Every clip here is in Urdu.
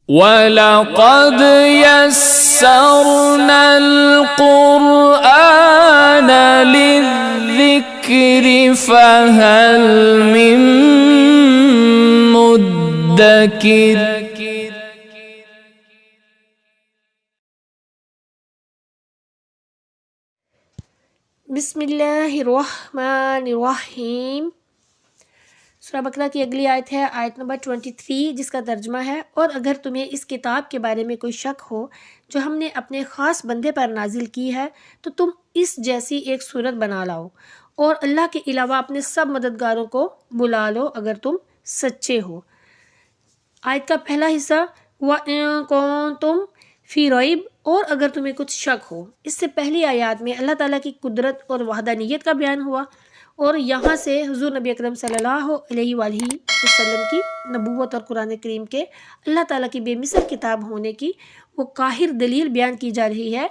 وَلَقَدْ يَسَّرْنَا الْقُرْآنَ لِلذِّكْرِ فَهَلْ مِن مُّدَّكِرٍ۔ بسم اللہ الرحمن الرحیم۔ سورہ بقرہ کی اگلی آیت ہے آیت نمبر 23، جس کا ترجمہ ہے: اور اگر تمہیں اس کتاب کے بارے میں کوئی شک ہو جو ہم نے اپنے خاص بندے پر نازل کی ہے تو تم اس جیسی ایک صورت بنا لاؤ اور اللہ کے علاوہ اپنے سب مددگاروں کو بلا لو اگر تم سچے ہو۔ آیت کا پہلا حصہ وَإِن كُنتُمْ فِي رَيْبٍ، اور اگر تمہیں کچھ شک ہو، اس سے پہلی آیات میں اللہ تعالیٰ کی قدرت اور وحدانیت کا بیان ہوا، اور یہاں سے حضور نبی اکرم صلی اللہ علیہ وآلہ وسلم کی نبوت اور قرآن کریم کے اللہ تعالیٰ کی بے مثل کتاب ہونے کی وہ قاہر دلیل بیان کی جا رہی ہے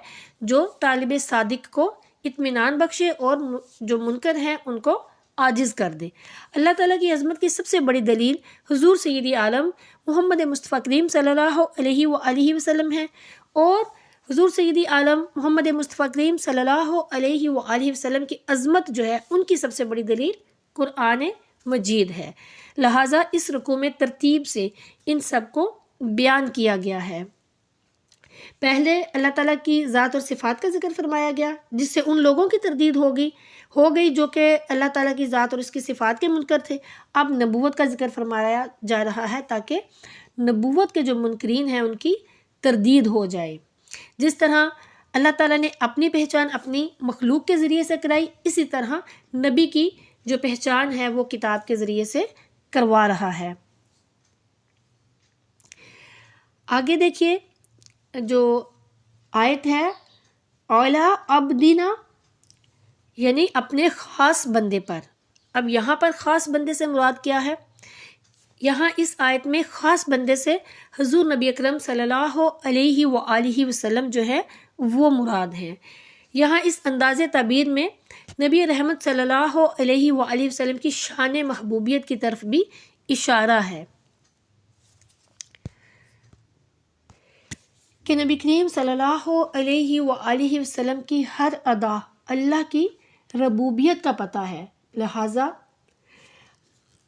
جو طالب صادق کو اطمینان بخشے اور جو منکر ہیں ان کو عاجز کر دے۔ اللہ تعالیٰ کی عظمت کی سب سے بڑی دلیل حضور سید عالم محمد مصطفیٰ کریم صلی اللہ علیہ وآلہ وسلم ہے، اور حضور سید عالم محمد مصطفیٰ کریم صلی اللہ علیہ وآلہ وسلم کی عظمت جو ہے ان کی سب سے بڑی دلیل قرآن مجید ہے، لہٰذا اس رکوع میں ترتیب سے ان سب کو بیان کیا گیا ہے۔ پہلے اللہ تعالیٰ کی ذات اور صفات کا ذکر فرمایا گیا جس سے ان لوگوں کی تردید ہو گئی جو کہ اللہ تعالیٰ کی ذات اور اس کی صفات کے منکر تھے۔ اب نبوت کا ذکر فرمایا جا رہا ہے تاکہ نبوت کے جو منکرین ہیں ان کی تردید ہو جائے۔ جس طرح اللہ تعالیٰ نے اپنی پہچان اپنی مخلوق کے ذریعے سے کرائی، اسی طرح نبی کی جو پہچان ہے وہ کتاب کے ذریعے سے کروا رہا ہے۔ آگے دیکھیے جو آیت ہے اولا عبدنا، یعنی اپنے خاص بندے پر۔ اب یہاں پر خاص بندے سے مراد کیا ہے؟ یہاں اس آیت میں خاص بندے سے حضور نبی اکرم صلی اللہ علیہ وآلہ وسلم جو ہے وہ مراد ہیں۔ یہاں اس انداز تعبیر میں نبی رحمت صلی اللہ علیہ وآلہ وسلم کی شان محبوبیت کی طرف بھی اشارہ ہے کہ نبی کریم صلی اللہ علیہ وآلہ وسلم کی ہر ادا اللہ کی ربوبیت کا پتہ ہے، لہٰذا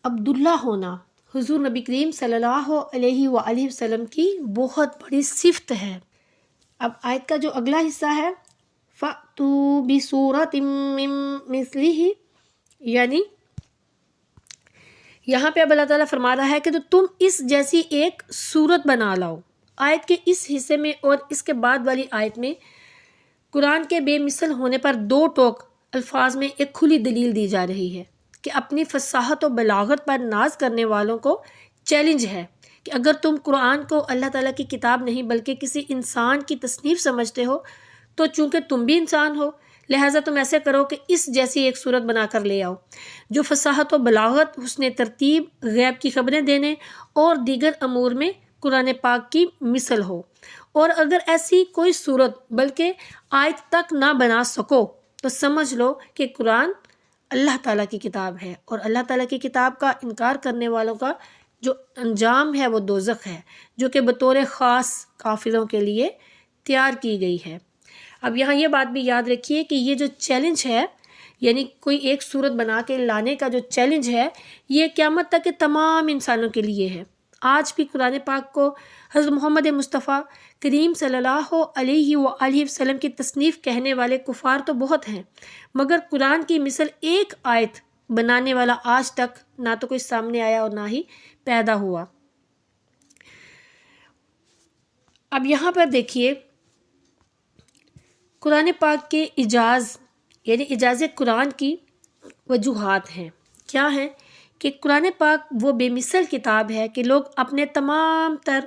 عبداللہ ہونا حضور نبی کریم صلی اللہ علیہ وآلہ وسلم کی بہت بڑی صفت ہے۔ اب آیت کا جو اگلا حصہ ہے فَأْتُوا بِسُورَةٍ مِّن مِّثْلِهِ، یعنی یہاں پہ اب اللہ تعالیٰ فرما رہا ہے کہ تو تم اس جیسی ایک صورت بنا لاؤ۔ آیت کے اس حصے میں اور اس کے بعد والی آیت میں قرآن کے بے مثل ہونے پر دو ٹوک الفاظ میں ایک کھلی دلیل دی جا رہی ہے کہ اپنی فصاحت و بلاغت پر ناز کرنے والوں کو چیلنج ہے کہ اگر تم قرآن کو اللہ تعالیٰ کی کتاب نہیں بلکہ کسی انسان کی تصنیف سمجھتے ہو تو چونکہ تم بھی انسان ہو لہٰذا تم ایسے کرو کہ اس جیسی ایک صورت بنا کر لے آؤ جو فصاحت و بلاغت، حسن ترتیب، غیب کی خبریں دینے اور دیگر امور میں قرآن پاک کی مثل ہو، اور اگر ایسی کوئی صورت بلکہ آیت تک نہ بنا سکو تو سمجھ لو کہ قرآن اللہ تعالیٰ کی کتاب ہے، اور اللہ تعالیٰ کی کتاب کا انکار کرنے والوں کا جو انجام ہے وہ دوزخ ہے جو کہ بطور خاص کافروں کے لیے تیار کی گئی ہے۔ اب یہاں یہ بات بھی یاد رکھیے کہ یہ جو چیلنج ہے، یعنی کوئی ایک صورت بنا کے لانے کا جو چیلنج ہے، یہ قیامت تک کے تمام انسانوں کے لیے ہے۔ آج بھی قرآن پاک کو حضرت محمد مصطفیٰ کریم صلی اللہ علیہ وآلہ وسلم کی تصنیف کہنے والے کفار تو بہت ہیں، مگر قرآن کی مثل ایک آیت بنانے والا آج تک نہ تو کوئی سامنے آیا اور نہ ہی پیدا ہوا۔ اب یہاں پر دیکھیے قرآن پاک کے اعجاز یعنی اعجاز قرآن کی وجوہات ہیں۔ کیا ہیں؟ کہ قرآن پاک وہ بے مثل کتاب ہے کہ لوگ اپنے تمام تر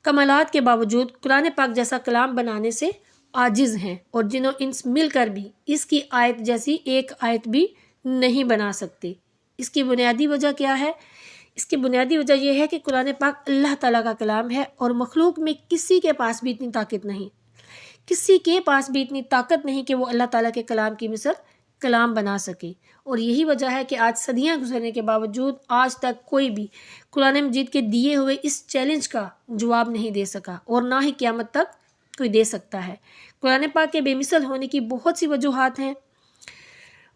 کمالات کے باوجود قرآن پاک جیسا کلام بنانے سے عاجز ہیں، اور جنوں انس مل کر بھی اس کی آیت جیسی ایک آیت بھی نہیں بنا سکتے۔ اس کی بنیادی وجہ کیا ہے؟ اس کی بنیادی وجہ یہ ہے کہ قرآن پاک اللہ تعالیٰ کا کلام ہے، اور مخلوق میں کسی کے پاس بھی اتنی طاقت نہیں کہ وہ اللہ تعالیٰ کے کلام کی مثل کلام بنا سکے، اور یہی وجہ ہے کہ آج صدیاں گزرنے کے باوجود آج تک کوئی بھی قرآن مجید کے دیے ہوئے اس چیلنج کا جواب نہیں دے سکا، اور نہ ہی قیامت تک کوئی دے سکتا ہے۔ قرآن پاک کے بے مثل ہونے کی بہت سی وجوہات ہیں،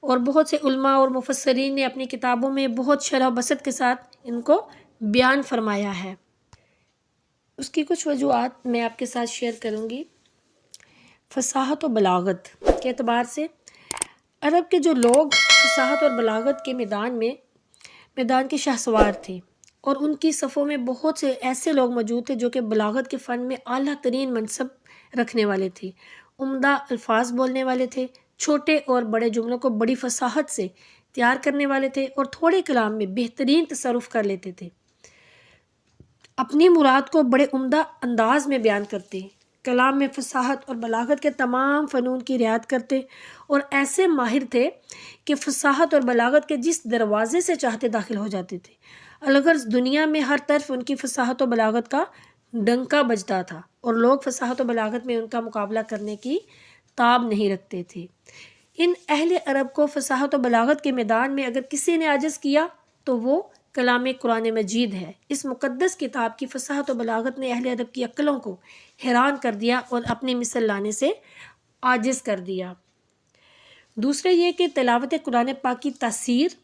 اور بہت سے علماء اور مفسرین نے اپنی کتابوں میں بہت شرح و بسط کے ساتھ ان کو بیان فرمایا ہے۔ اس کی کچھ وجوہات میں آپ کے ساتھ شیئر کروں گی۔ فصاحت و بلاغت کے اعتبار سے عرب کے جو لوگ فصاحت اور بلاغت کے میدان کے شاہسوار تھے، اور ان کی صفوں میں بہت سے ایسے لوگ موجود تھے جو کہ بلاغت کے فن میں اعلیٰ ترین منصب رکھنے والے تھے، عمدہ الفاظ بولنے والے تھے، چھوٹے اور بڑے جملوں کو بڑی فصاحت سے تیار کرنے والے تھے، اور تھوڑے کلام میں بہترین تصرف کر لیتے تھے، اپنی مراد کو بڑے عمدہ انداز میں بیان کرتے، کلام میں فصاحت اور بلاغت کے تمام فنون کی رعایت کرتے، اور ایسے ماہر تھے کہ فصاحت اور بلاغت کے جس دروازے سے چاہتے داخل ہو جاتے تھے۔ الغرض دنیا میں ہر طرف ان کی فصاحت و بلاغت کا ڈنکا بجتا تھا، اور لوگ فصاحت و بلاغت میں ان کا مقابلہ کرنے کی تاب نہیں رکھتے تھے۔ ان اہل عرب کو فصاحت و بلاغت کے میدان میں اگر کسی نے عاجز کیا تو وہ کلام قرآن مجید ہے۔ اس مقدس کتاب کی فصاحت و بلاغت نے اہل عرب کی عقلوں کو حیران کر دیا اور اپنی مثل لانے سے عاجز کر دیا۔ دوسرے یہ کہ تلاوت قرآن پاک کی تاثیر،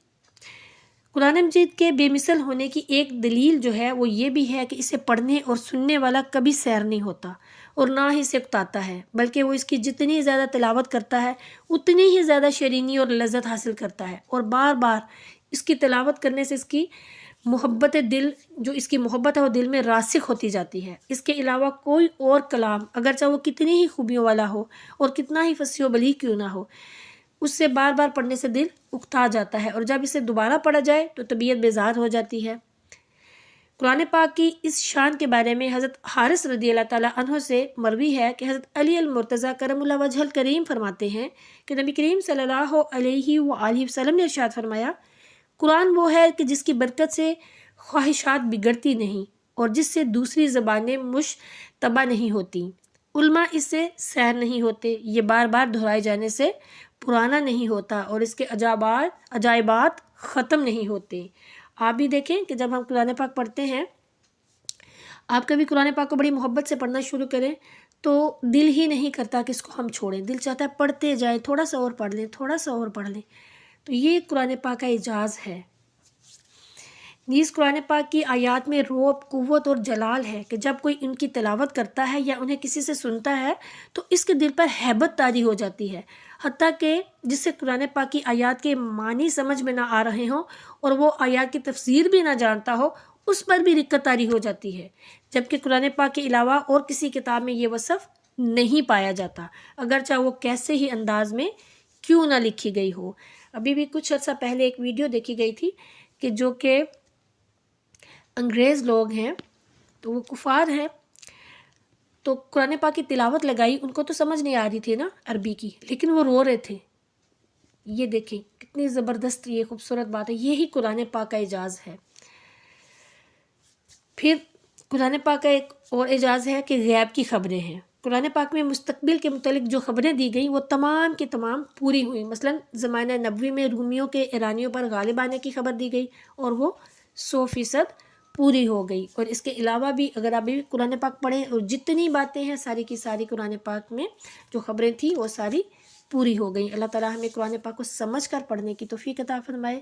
قرآن مجید کے بے مثل ہونے کی ایک دلیل جو ہے وہ یہ بھی ہے کہ اسے پڑھنے اور سننے والا کبھی سیر نہیں ہوتا، اور نہ ہی اسے اکتاتا ہے، بلکہ وہ اس کی جتنی زیادہ تلاوت کرتا ہے اتنی ہی زیادہ شیرینی اور لذت حاصل کرتا ہے، اور بار بار اس کی تلاوت کرنے سے اس کی محبت دل، جو اس کی محبت ہے وہ دل میں راسخ ہوتی جاتی ہے۔ اس کے علاوہ کوئی اور کلام اگرچہ وہ کتنی ہی خوبیوں والا ہو اور کتنا ہی فصیح و بلیغ کیوں نہ ہو، اس سے بار بار پڑھنے سے دل اکتا جاتا ہے، اور جب اسے دوبارہ پڑھا جائے تو طبیعت بیزار ہو جاتی ہے۔ قرآن پاک کی اس شان کے بارے میں حضرت حارث رضی اللہ تعالیٰ عنہ سے مروی ہے کہ حضرت علی المرتضیٰ کرم اللہ وجہ الکریم فرماتے ہیں کہ نبی کریم صلی اللہ علیہ وآلہ وسلم نے ارشاد فرمایا، قرآن وہ ہے کہ جس کی برکت سے خواہشات بگڑتی نہیں، اور جس سے دوسری زبانیں مشتبہ نہیں ہوتی، علماء اس سے سیر نہیں ہوتے، یہ بار بار دہرائے جانے سے پرانا نہیں ہوتا، اور اس کے عجائبات ختم نہیں ہوتے۔ آپ بھی دیکھیں کہ جب ہم قرآن پاک پڑھتے ہیں، آپ کبھی قرآن پاک کو بڑی محبت سے پڑھنا شروع کریں تو دل ہی نہیں کرتا کہ اس کو ہم چھوڑیں، دل چاہتا ہے پڑھتے جائیں، تھوڑا سا اور پڑھ لیں، تھوڑا سا اور پڑھ لیں۔ تو یہ قرآن پاک کا اعجاز ہے۔ اس قرآن پاک کی آیات میں رعب، قوت اور جلال ہے کہ جب کوئی ان کی تلاوت کرتا ہے یا انہیں کسی سے سنتا ہے تو اس کے دل پر ہیبت طاری ہو جاتی ہے، حتیٰ کہ جس سے قرآن پاک کی آیات کے معنی سمجھ میں نہ آ رہے ہوں اور وہ آیات کی تفسیر بھی نہ جانتا ہو، اس پر بھی رقت طاری ہو جاتی ہے، جبکہ قرآن پاک کے علاوہ اور کسی کتاب میں یہ وصف نہیں پایا جاتا، اگرچہ وہ کیسے ہی انداز میں کیوں نہ لکھی گئی ہو۔ ابھی بھی کچھ عرصہ پہلے ایک ویڈیو دیکھی گئی تھی کہ جو کہ انگریز لوگ ہیں، تو وہ کفار ہیں، تو قرآن پاک کی تلاوت لگائی، ان کو تو سمجھ نہیں آ رہی تھی نا عربی کی، لیکن وہ رو رہے تھے۔ یہ دیکھیں کتنی زبردست یہ خوبصورت بات ہے، یہی قرآن پاک کا اعجاز ہے۔ پھر قرآن پاک کا ایک اور اعجاز ہے کہ غیب کی خبریں ہیں۔ قرآن پاک میں مستقبل کے متعلق جو خبریں دی گئیں وہ تمام کی تمام پوری ہوئیں۔ مثلا زمانہ نبوی میں رومیوں کے ایرانیوں پر غالب آنے کی خبر دی گئی اور وہ 100% پوری ہو گئی۔ اور اس کے علاوہ بھی اگر آپ بھی قرآن پاک پڑھیں اور جتنی باتیں ہیں ساری کی ساری قرآن پاک میں جو خبریں تھیں وہ ساری پوری ہو گئیں۔ اللہ تعالیٰ ہمیں قرآن پاک کو سمجھ کر پڑھنے کی توفیق عطا فرمائے۔